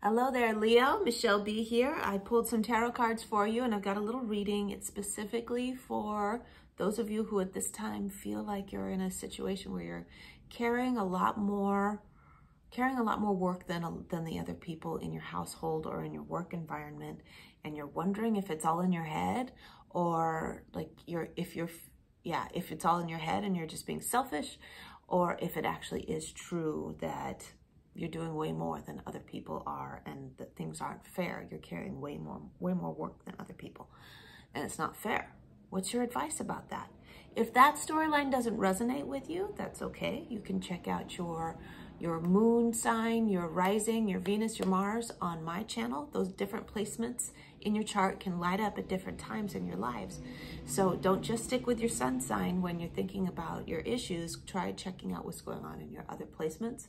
Hello there, Leo. Michele B here. I pulled some tarot cards for you and I've got a little reading. It's specifically for those of you who at this time feel like you're in a situation where you're carrying a lot more work than the other people in your household or in your work environment, and you're wondering if it's all in your head, or like if it's all in your head and you're just being selfish, or if it actually is true that you're doing way more than other people are and that things aren't fair. You're carrying way more work than other people and it's not fair. What's your advice about that? If that storyline doesn't resonate with you, that's okay. You can check out your moon sign, your rising, your Venus, your Mars on my channel. Those different placements in your chart can light up at different times in your lives. So don't just stick with your sun sign when you're thinking about your issues. Try checking out what's going on in your other placements,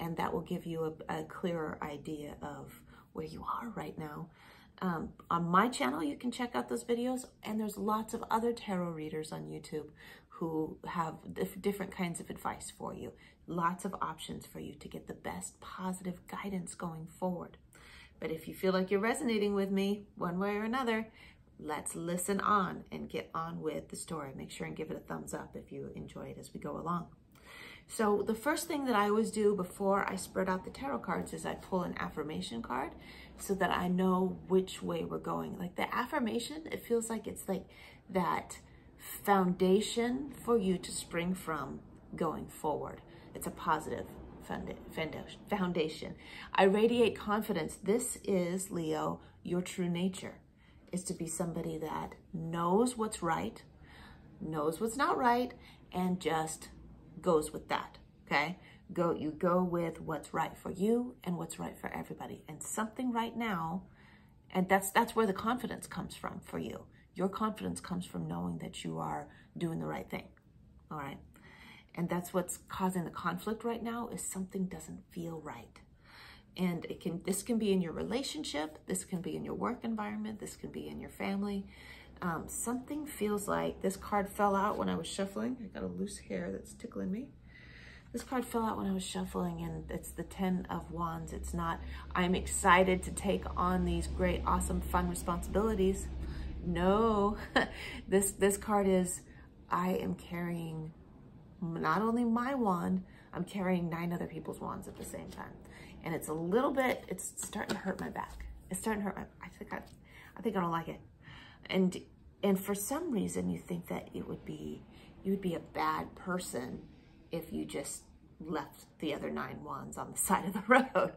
and that will give you a clearer idea of where you are right now. On my channel, you can check out those videos, and there's lots of other tarot readers on YouTube who have different kinds of advice for you. Lots of options for you to get the best positive guidance going forward. But if you feel like you're resonating with me one way or another, let's listen on and get on with the story. Make sure and give it a thumbs up if you enjoy it as we go along. So the first thing that I always do before I spread out the tarot cards is I pull an affirmation card so that I know which way we're going. Like the affirmation, it feels like it's like that foundation for you to spring from going forward. It's a positive foundation. I radiate confidence. This is, Leo, your true nature, is to be somebody that knows what's right, knows what's not right, and just goes with that, okay? You go with what's right for you and what's right for everybody. And something right now, and that's where the confidence comes from for you. Your confidence comes from knowing that you are doing the right thing, all right? And that's what's causing the conflict right now, is something doesn't feel right. And this can be in your relationship, this can be in your work environment, this can be in your family. Something feels like, this card fell out when I was shuffling. I got a loose hair that's tickling me. This card fell out when I was shuffling, and it's the 10 of Wands. It's not, I'm excited to take on these great, awesome, fun responsibilities. No, this card is, I am carrying not only my wand, I'm carrying 9 other people's wands at the same time. And it's a little bit, it's starting to hurt my back. It's starting to hurt I think I don't like it. And for some reason you think that you would be a bad person if you just left the other 9 wands on the side of the road.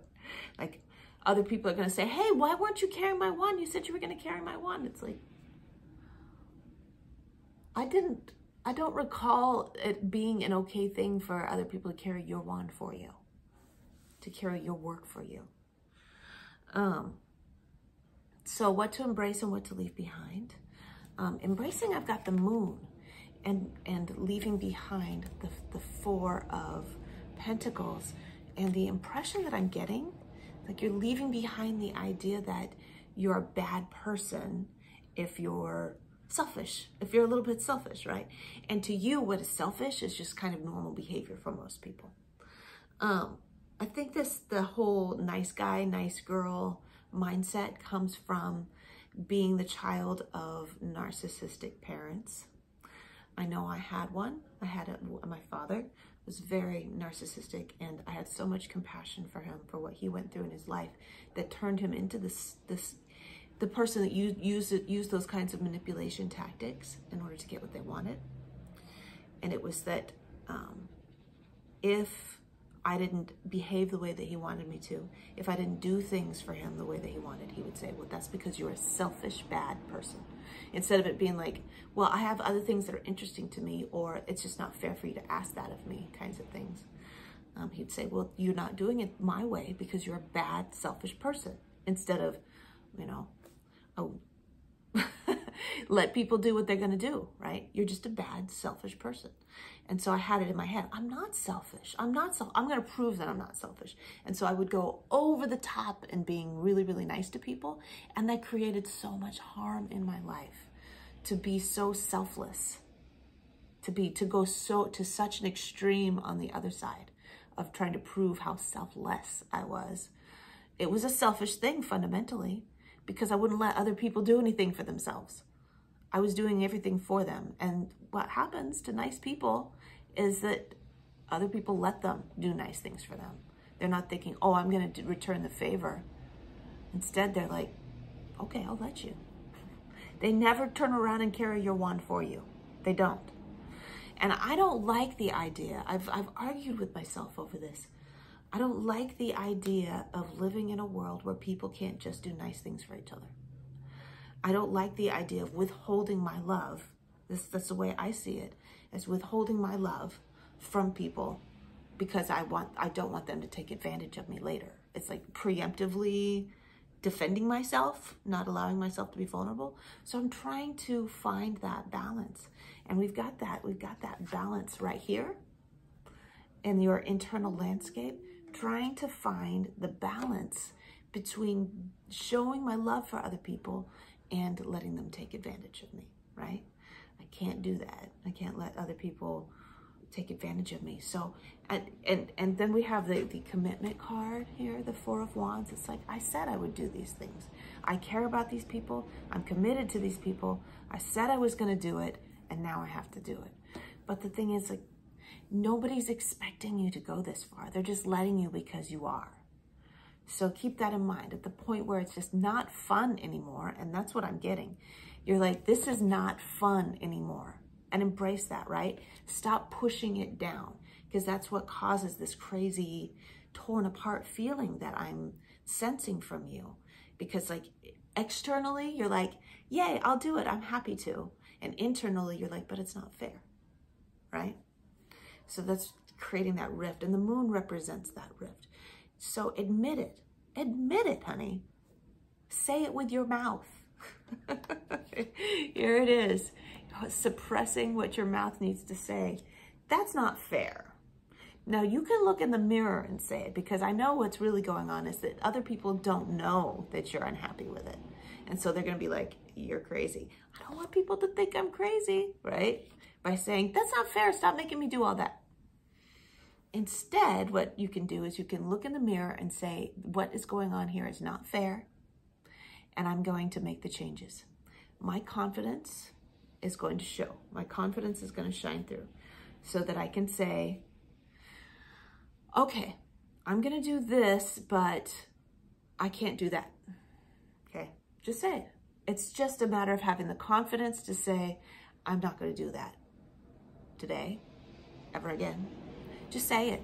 Like, other people are going to say, hey, why weren't you carrying my wand? You said you were going to carry my wand. It's like, I don't recall it being an okay thing for other people to carry your wand for you, to carry your work for you. So what to embrace and what to leave behind. Embracing, I've got the moon, and leaving behind the 4 of Pentacles. And the impression that I'm getting, like you're leaving behind the idea that you're a bad person if you're selfish, if you're a little bit selfish, right? And to you, what is selfish is just kind of normal behavior for most people. I think the whole nice guy, nice girl mindset comes from being the child of narcissistic parents. I know I had one. My father was very narcissistic, and I had so much compassion for him, for what he went through in his life, that turned him into the person that used those kinds of manipulation tactics in order to get what they wanted. And it was that if I didn't behave the way that he wanted me to, if I didn't do things for him the way that he wanted, he would say, well, that's because you're a selfish, bad person. Instead of it being like, well, I have other things that are interesting to me, or it's just not fair for you to ask that of me, kinds of things. He'd say, well, you're not doing it my way because you're a bad, selfish person. Instead of, you know, oh, let people do what they're going to do, right? You're just a bad, selfish person. And so I had it in my head, I'm not selfish. I'm going to prove that I'm not selfish. And so I would go over the top and being really, really nice to people. And that created so much harm in my life, to be so selfless, to go to such an extreme on the other side of trying to prove how selfless I was. It was a selfish thing fundamentally because I wouldn't let other people do anything for themselves. I was doing everything for them. And what happens to nice people is that other people let them do nice things for them. They're not thinking, oh, I'm going to return the favor. Instead, they're like, okay, I'll let you. They never turn around and carry your wand for you. They don't. And I don't like the idea. I've argued with myself over this. I don't like the idea of living in a world where people can't just do nice things for each other. I don't like the idea of withholding my love. That's the way I see it, as withholding my love from people because I don't want them to take advantage of me later. It's like preemptively defending myself, not allowing myself to be vulnerable. So I'm trying to find that balance. And we've got that balance right here in your internal landscape, trying to find the balance between showing my love for other people and letting them take advantage of me, right? I can't do that. I can't let other people take advantage of me. So, and then we have the commitment card here, the Four of Wands. It's like, I said I would do these things. I care about these people. I'm committed to these people. I said I was going to do it, and now I have to do it. But the thing is, like, nobody's expecting you to go this far. They're just letting you because you are. So keep that in mind. At the point where it's just not fun anymore, and that's what I'm getting. You're like, this is not fun anymore. And embrace that, right? Stop pushing it down, because that's what causes this crazy torn apart feeling that I'm sensing from you. Because like externally, you're like, yay, I'll do it. I'm happy to. And internally, you're like, but it's not fair, right? So that's creating that rift, and the moon represents that rift. So admit it, honey. Say it with your mouth. Here it is. Suppressing what your mouth needs to say. That's not fair. Now you can look in the mirror and say it, because I know what's really going on is that other people don't know that you're unhappy with it. And so they're going to be like, you're crazy. I don't want people to think I'm crazy, right? By saying, that's not fair. Stop making me do all that. Instead, what you can do is you can look in the mirror and say, what is going on here is not fair, and I'm going to make the changes. My confidence is going to show. My confidence is going to shine through so that I can say, okay, I'm going to do this, but I can't do that. Okay, just say it. It's just a matter of having the confidence to say, I'm not going to do that today, ever again. Just say it,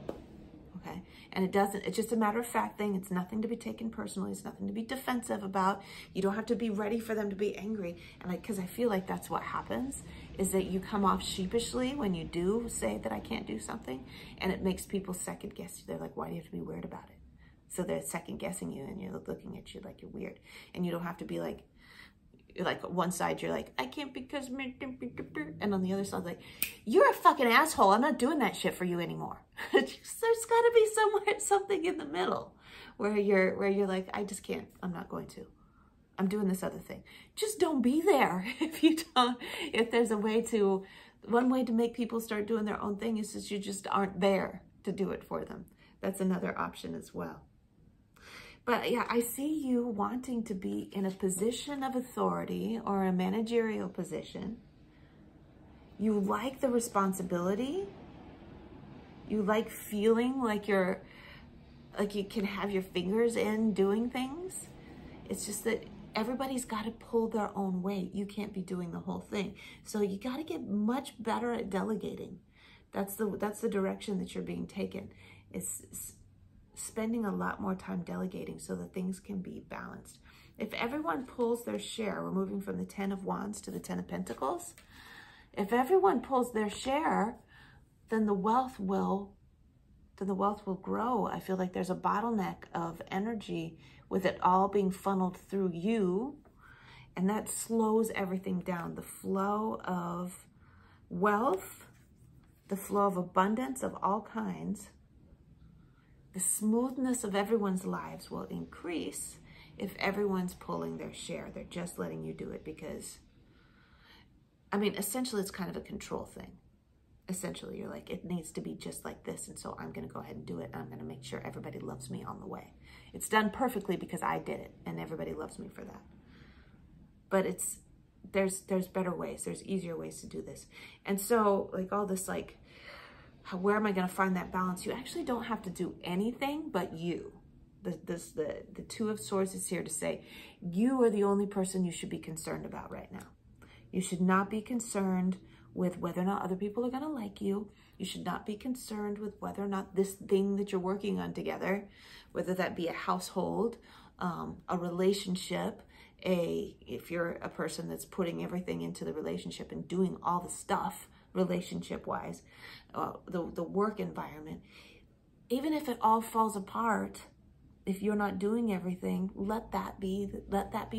okay? And it's just a matter of fact thing. It's nothing to be taken personally. It's nothing to be defensive about. You don't have to be ready for them to be angry. And because I feel like that's what happens, is that you come off sheepishly when you do say that I can't do something, and it makes people second guess you. They're like, why do you have to be weird about it? So they're second guessing you, and you're looking at you like you're weird. And you don't have to be like one side you're like, I can't because, and on the other side like, you're a fucking asshole. I'm not doing that shit for you anymore. There's got to be something in the middle where you're like, I just can't. I'm not going to. I'm doing this other thing. Just don't be there. If there's one way to make people start doing their own thing is that you just aren't there to do it for them. That's another option as well. But yeah, I see you wanting to be in a position of authority or a managerial position. You like the responsibility. You like feeling like you can have your fingers in doing things. It's just that everybody's got to pull their own weight. You can't be doing the whole thing. So you got to get much better at delegating. That's the direction that you're being taken. It's spending a lot more time delegating so that things can be balanced. If everyone pulls their share, we're moving from the 10 of Wands to the 10 of Pentacles. If everyone pulls their share, then the wealth will grow. I feel like there's a bottleneck of energy with it all being funneled through you, and that slows everything down. The flow of wealth, the flow of abundance of all kinds, the smoothness of everyone's lives will increase if everyone's pulling their share. They're just letting you do it because, I mean, essentially it's kind of a control thing. Essentially, you're like, it needs to be just like this, and so I'm going to go ahead and do it, and I'm going to make sure everybody loves me on the way. It's done perfectly because I did it, and everybody loves me for that. But there's better ways. There's easier ways to do this. And so like all this, like, where am I going to find that balance? You actually don't have to do anything but you. The Two of Swords is here to say, you are the only person you should be concerned about right now. You should not be concerned with whether or not other people are going to like you. You should not be concerned with whether or not this thing that you're working on together, whether that be a household, a relationship, if you're a person that's putting everything into the relationship and doing all the stuff relationship-wise, the work environment, even if it all falls apart, if you're not doing everything, let that be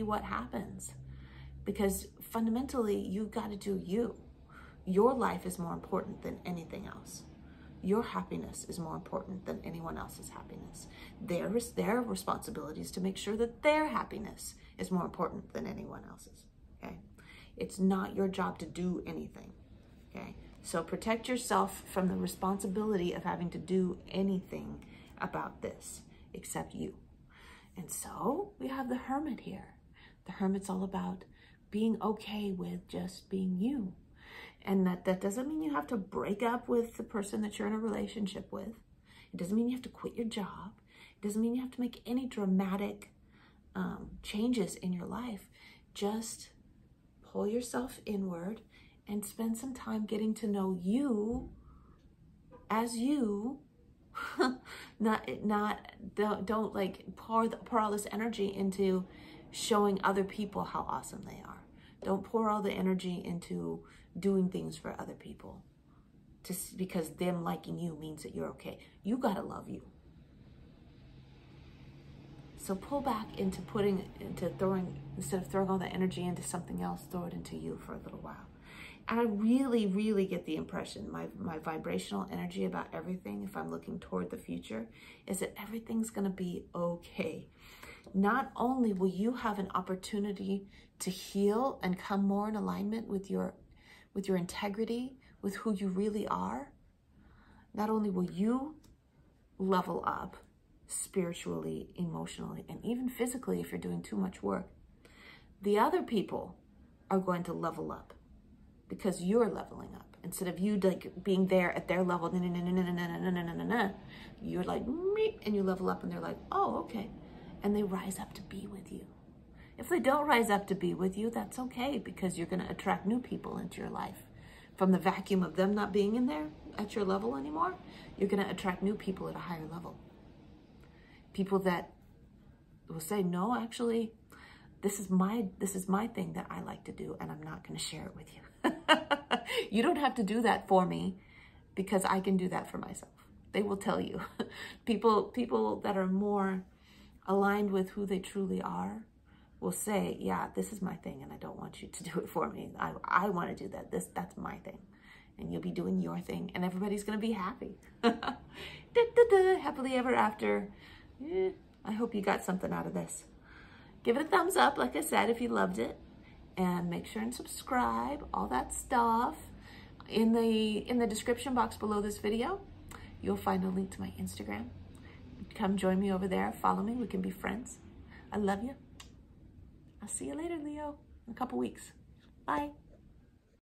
what happens. Because fundamentally, you've got to do you. Your life is more important than anything else. Your happiness is more important than anyone else's happiness. Their responsibility is to make sure that their happiness is more important than anyone else's, okay? It's not your job to do anything, okay? So protect yourself from the responsibility of having to do anything about this except you. And so we have the Hermit here. The Hermit's all about being okay with just being you. And that doesn't mean you have to break up with the person that you're in a relationship with. It doesn't mean you have to quit your job. It doesn't mean you have to make any dramatic changes in your life. Just pull yourself inward and spend some time getting to know you as you. Don't like pour all this energy into showing other people how awesome they are. Don't pour all the energy into doing things for other people just because them liking you means that you're okay. You gotta love you. So pull back into instead of throwing all that energy into something else, throw it into you for a little while. And I really, really get the impression, my vibrational energy about everything, if I'm looking toward the future, is that everything's gonna be okay. Not only will you have an opportunity to heal and come more in alignment with your integrity, with who you really are, not only will you level up spiritually, emotionally, and even physically if you're doing too much work, the other people are going to level up because you're leveling up. Instead of you like being there at their level, you're like, and you level up and they're like, oh, okay. And they rise up to be with you. If they don't rise up to be with you, that's okay, because you're going to attract new people into your life. From the vacuum of them not being in there at your level anymore, you're going to attract new people at a higher level. People that will say, no, actually, this is my thing that I like to do, and I'm not going to share it with you. You don't have to do that for me because I can do that for myself. They will tell you. People that are more aligned with who they truly are will say, yeah, this is my thing and I don't want you to do it for me. I want to do that. That's my thing. And you'll be doing your thing and everybody's going to be happy. Happily ever after. I hope you got something out of this. Give it a thumbs up, like I said, if you loved it. And make sure and subscribe, all that stuff. In the description box below this video, you'll find a link to my Instagram. Come join me over there. Follow me. We can be friends. I love you. I'll see you later, Leo, in a couple weeks. Bye.